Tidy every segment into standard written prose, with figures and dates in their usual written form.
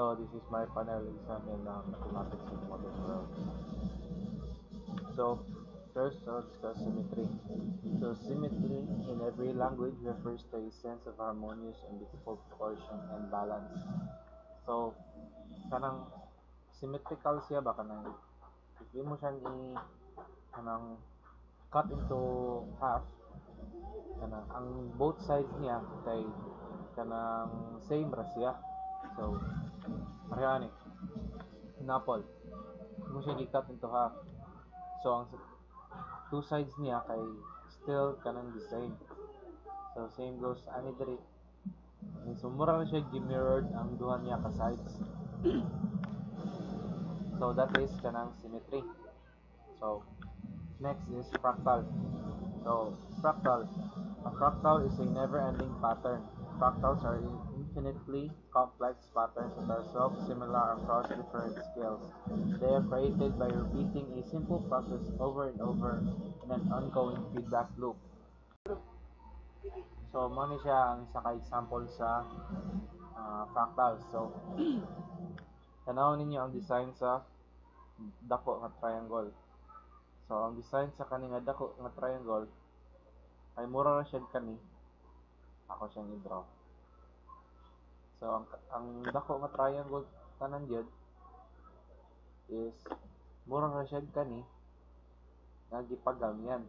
So this is my final exam in mathematics in modern world. So first I'll discuss symmetry. So symmetry in every language refers to a sense of harmonious and beautiful proportion and balance. So kanang symmetrical siya ba kanang if mo siyang kanang cut into half kanang ang both sides niya kay kanang same ra siya. So pareha ni example mo siya i-cut into half. So ang two sides niya kay still kanang the same. So same goes ani diri. So mura na siya gi-mirrored ang duha niya ka sides. So that is kanang symmetry. So next is fractal. So fractal. A fractal is a never-ending pattern. Fractals are infinitely complex patterns that are self-similar across different scales. They are created by repeating a simple process over and over in an ongoing feedback loop. So, mo ni siya ang isa ka example sa fractals. So, tanawon ninyo ang design sa dako nga triangle. So, ang design sa kani nga dako nga triangle ay mura ra siya kani. Ako siyang i-draw. So, ang dako nga triangle tanan gyud is mura ra siya kani nga gipagangyan.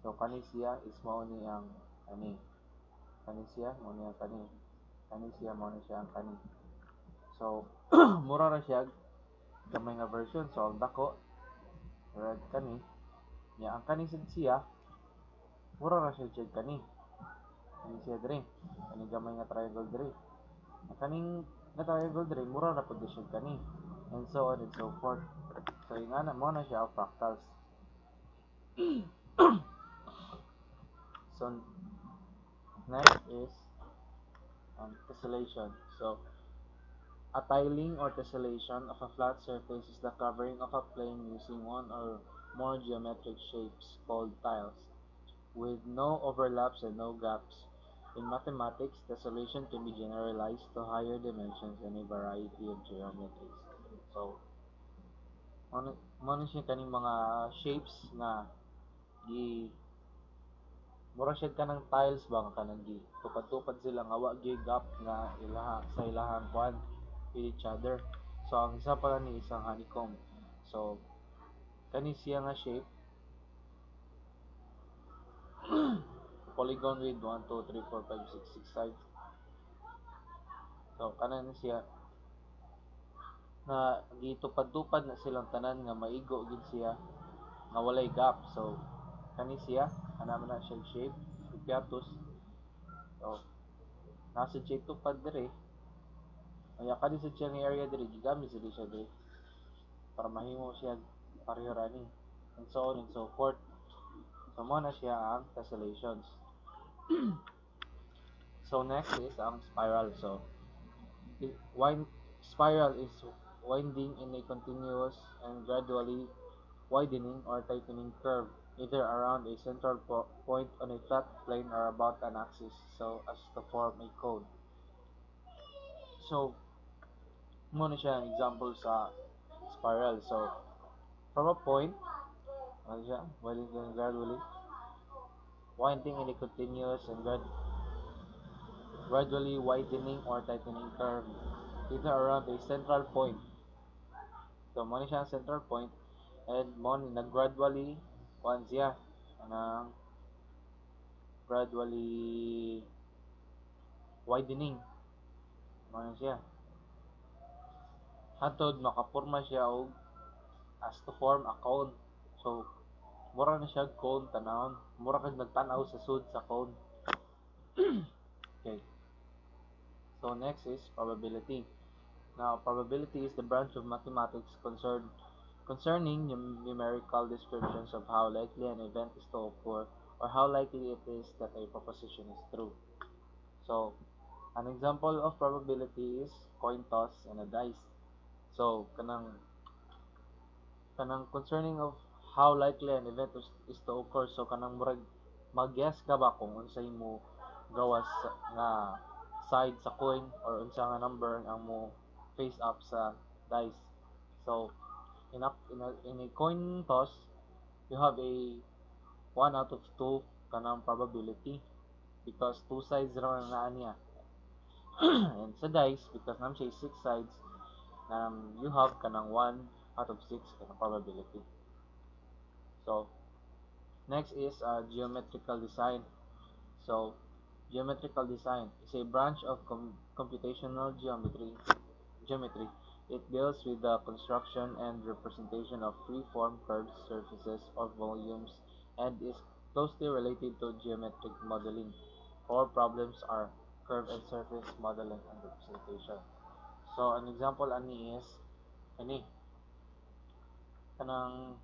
So, kani siya is mao ni ang kani. Kani siya mao ni ang kani. Kani siya mao ni siya ang kani. So, mura ra siya gamay nga version. So, ang dako red kani. Ya, ang kani sad siya mura ra siya kani. Kani siya diri. Kani gamay nga triangle diri. Ang kaning nga triangle diri mura ra pud siya kani. And so on and so forth. So, ingana mo na siya fractals. So, next is tessellation. So, a tiling or tessellation of a flat surface is the covering of a plane using one or more geometric shapes called tiles, with no overlaps and no gaps. In mathematics, tessellation can be generalized to higher dimensions and a variety of geometries. So, mo siya kaning mga shapes na mura siya kanang tiles ba nga kanang tupad-tupad sila nga wa gyud gap nga sa ilahang kwan with each other. So ang isa pala ni isang honeycomb. So kani siya nga shape polygon with 1 2 3 4 5 6 sides. So kanan siya na gitupad-tupad na silang tanan nga maigo gid siya nga walay gap. So kani siya ana man na siya shape piatos. So nasa siya tupad diri. Kaya kani sa siya nga area diri gigamit siya diri para mahimo siya pareho rani and so on and so forth. So mo na siya ang tessellations. So next is ang spiral. So spiral is winding in a continuous and gradually widening or tightening curve either around a central point on a flat plane or about an axis so as to form a cone. So mo na siya ang example sa spiral. So from a point ano siya widening gradually winding in a continuous and gradually widening or tightening curve either around a central point. So mo ni siya ang central point and mo ni nag-gradually kuan siya anang gradually widening mo na siya hantod makapurma siya og as to form a cone. So mura na siya cone tanawon, mura kag nagtan-aw sa sud sa cone. Okay. So next is probability. Now, probability is the branch of mathematics concerning numerical descriptions of how likely an event is to occur or how likely it is that a proposition is true. So, an example of probability is coin toss and a dice. So, kanang concerning of how likely an event is to occur. So, kanang murag mag-guess ka ba kung unsay mo gawas nga side sa coin or unsa nga number ang mo face up sa dice. So in a coin toss, you have a 1 out of 2 kanang probability because two sides ra na niya. And sa dice, because nam siya 6 sides, you have kanang 1 out of 6 kanang probability. So next is geometrical design. So geometrical design is a branch of computational geometry. It deals with the construction and representation of free-form curved surfaces or volumes and is closely related to geometric modeling. Core problems are curve and surface modeling and representation. So an example ani is kanang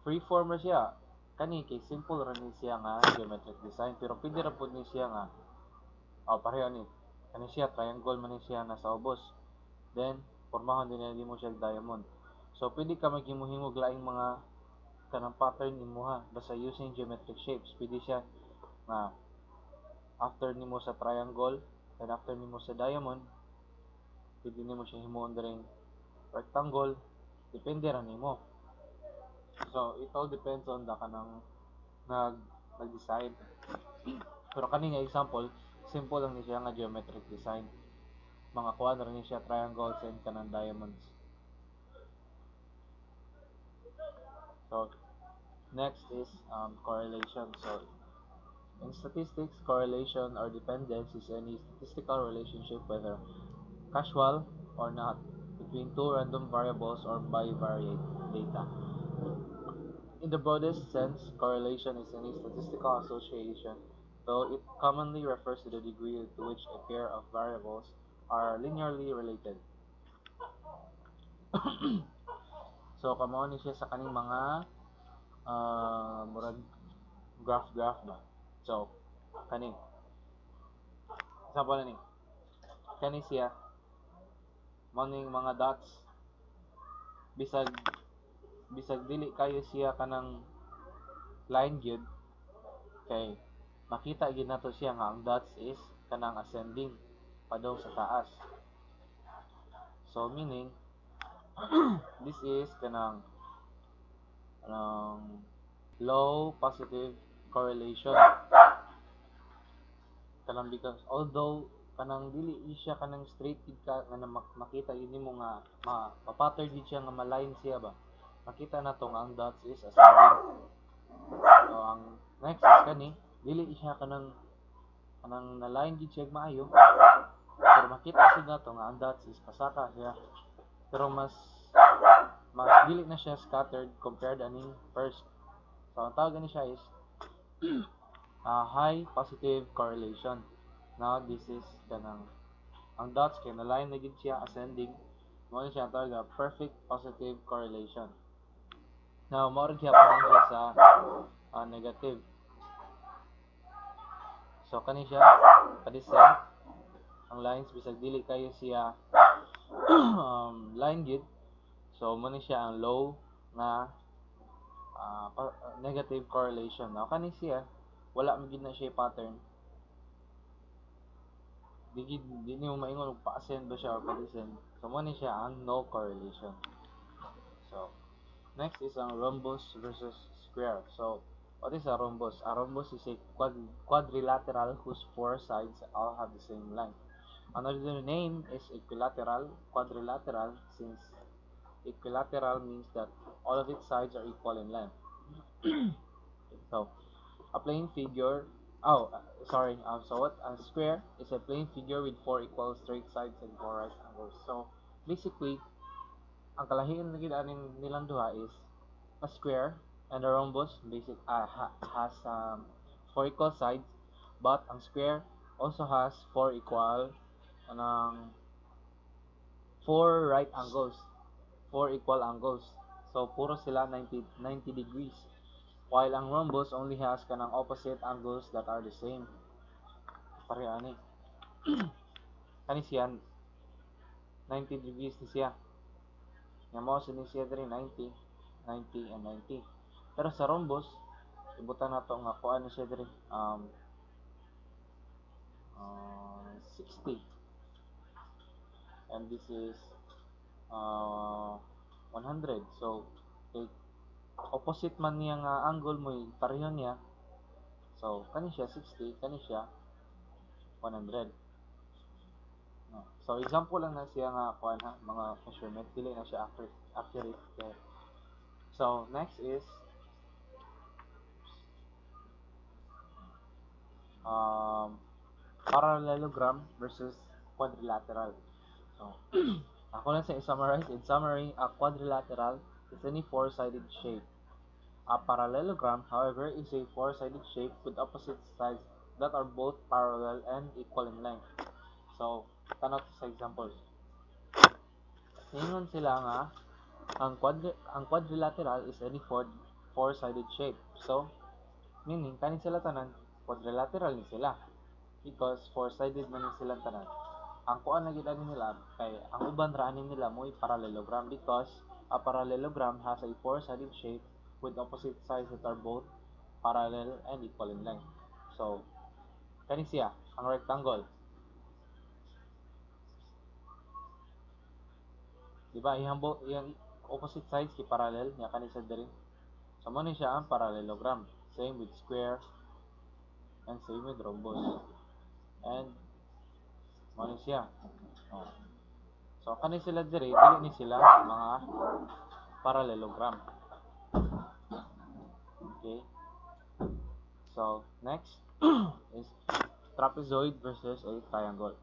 free-form ra siya. Kani kay simple ra ni siya nga geometric design pero pwede ra pud ni siya nga pareho ni kani siya triangle man ni siya nasa ubos. Then pormahon din mo siya diamond. So pwede ka maghimo-himog laing mga kanang pattern imuha basta using geometric shapes. Pwede siya nga after nimo sa triangle and after nimo sa diamond, pwede nimo siya himuon diring rectangle, depende ra nimo. So it all depends on the kanang nag-design. Pero kani nga example, simple lang ni siya nga geometric design. Mga kuha na rin siya triangles and kanang diamonds. So next is correlation. So in statistics, correlation or dependence is any statistical relationship, whether casual or not, between two random variables or bivariate data. In the broadest sense, correlation is any statistical association, though it commonly refers to the degree to which a pair of variables are linearly related. So, kamo ni siya sa kaning mga murag graph ba. So, kani example ni kani siya maning mga dots bisag dili kayo siya kanang line gyud kay makita gyud nato siya nga ang dots is kanang ascending padong sa taas. So meaning this is kanang low positive correlation kanang because although kanang dili siya kanang straight ka nga makita yun nimo nga ma-pattern gid siya nga ma-line siya ba, makita nato nga ang dots is ascending. So ang next is kani dili siya kanang na-line gid siya maayo pero makita sad nato nga ang dots is pasaka siya pero mas dili na siya scattered compared aning first. So ang tawag ni siya is high positive correlation. Now this is kanang ang dots kay na-line na gid siya ascending, mo ni siya tawag nga perfect positive correlation. Now mo rin siya sa negative. So kani siya padiscend ang lines bisag dili kayo siya line gid. So mo ni siya ang low nga negative correlation. Now kani siya wala man gid na siya pattern. Di niyo maingon og pa-ascend ba siya or pa-descend. So mo ni siya ang no correlation. So next is ang rhombus versus square. So what is a rhombus? A rhombus is a quadrilateral whose four sides all have the same length. Another name is equilateral, quadrilateral, since equilateral means that all of its sides are equal in length. So a plane figure so what a square is a plane figure with four equal straight sides and four right angles. So basically ang kalahian na gid aning nilang duha is a square and a rhombus has four equal sides, but ang square also has four equal equal angles. So puro sila 90 degrees. While ang rhombus only has kanang opposite angles that are the same. Pareha ani. Kani siya 90 degrees ni siya. Nga mo ni siya diri 90 and 90. Pero sa rhombus ibutan nato nga kuan ni siya diri 60. and this is 100. So kay opposite man niya nga angle mo pareho niya. So kani siya 60, kani siya 100. No. So example lang na siya nga kuan ha, mga measurement dili na siya accurate. Okay. So next is um, parallelogram versus quadrilateral. So ako lang sa i-summarize. In summary, a quadrilateral is any four-sided shape. A parallelogram, however, is a four-sided shape with opposite sides that are both parallel and equal in length. So, tanong sa example. Ningon sila nga, ang quadrilateral is any four-sided shape. So, meaning, kanin sila tanan, quadrilateral ni sila. Because four-sided man ni sila tanan. Ang kuan na gid nila kay ang uban ra ani nila mo'y parallelogram because a parallelogram has a four-sided shape with opposite sides that are both parallel and equal in length. So, kani siya ang rectangle. Di ba? Iyang opposite sides ki parallel nya kani sa diri. So, mo ni siya ang parallelogram. Same with square and same with rhombus. And mo ni siya. Oh. So, kani sila diri, dili ni sila mga parallelogram. Okay? So, next is trapezoid versus a triangle.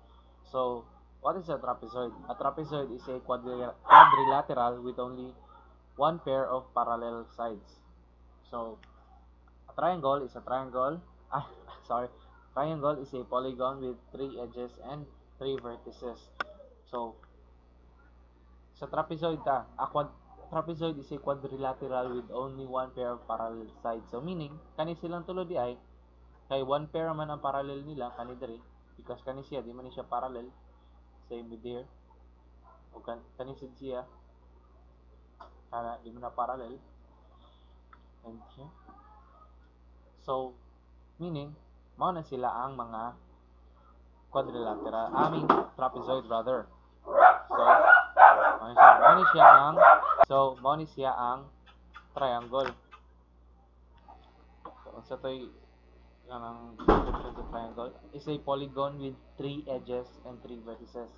So, what is a trapezoid? A trapezoid is a quadrilateral with only one pair of parallel sides. So, a triangle is a triangle. Triangle is a polygon with three edges and three vertices. So, sa trapezoid trapezoid is a quadrilateral with only one pair of parallel sides. So, meaning, kani silang tulo di ay kay one pair man ang parallel nila kani diri because kani siya di man siya parallel, same with here, o kani siya kana di man na parallel, and here. So meaning mao na sila ang mga quadrilateral, trapezoid rather. Mao ni siya ang triangle. So unsa toy ang description sa triangle is a polygon with three edges and three vertices.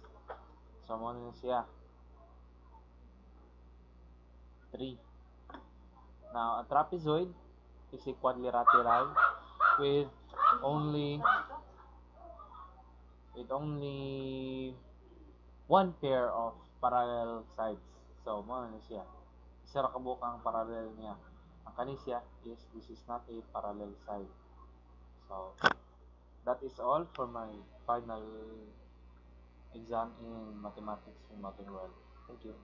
So mo na siya 3. Now a trapezoid is a quadrilateral with only one pair of parallel sides. So mo na siya isa ra ka bukang parallel niya. Ang kani siya is this is not a parallel side. So that is all for my final exam in mathematics in Mountain World. Thank you.